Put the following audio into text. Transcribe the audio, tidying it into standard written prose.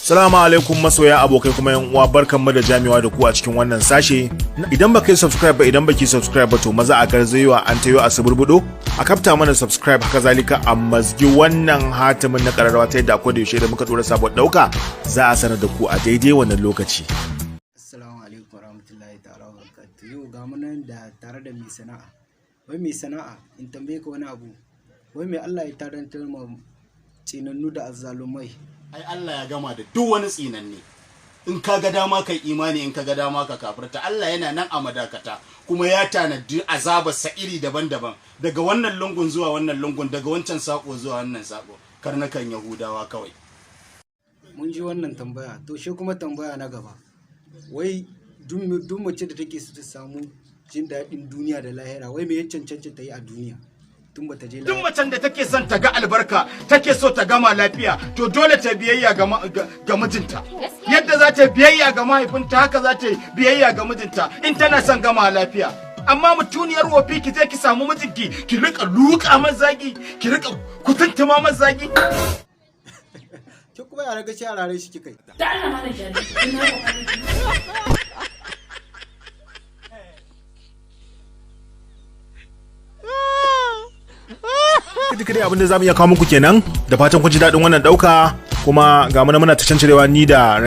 Salamu alaikum masoya abokai kuma yan uwa, barkanmu da jami'a da ku a cikin wannan sashe. Idan baka yi subscribe ba, idan baki subscribe ba to maza a garzayewa an tayo a suburbudo a kafta mana subscribe, haka zalika a mazgi wannan hatimin na kararrawa ta yadda akwai da yaushe da muka dora sabon dauka za a sanar da ku a daidai wannan lokaci. Assalamu alaikum warahmatullahi ta'ala wabarakatuh. Yau ga mun nan da tare da mai sana'a. Wai mai sana'a, in tambaye ka wani abu. Wai mai Allah ya tarantar mu tsinannu da azzalumai. Ai Allah ya gama da duk wani tsinanne. In ka ga dama kai imani, in ka ga dama ka kafirta. Allah yana nan a madakata kuma ya tanadi azabar sa iri daban-daban, daga wannan lungun zuwa wannan lungun, daga wancan sako zuwa wannan sako. Karnakan Yahudawa kawai. Mun ji wannan tambaya, to shi kuma tambaya na gaba. Wai duk mace da take so ta samu jin daɗin duniya da lahira, wai me ya cancanta ta yi a duniya? Duk macen da take son ta ga albarka, take so ta gama lafiya, to dole ta biyayya ga mijinta. Yadda za ta biyayya ga mahaifinta, haka za ta biyayya ga mijinta in tana son gama lafiya. Amma mutuniyar wofi ki je ki samu mijinki, ki rika luka mazagi, ki rika kutuntuma mazagi. Ki kuma ya raga shi a rare shi kikai. Da Allah mana jari. Duka dai abin da zamu iya kawo muku kenan, da fatan kun ji daɗin wannan ɗauka, kuma ga muna ta cancarewa ni da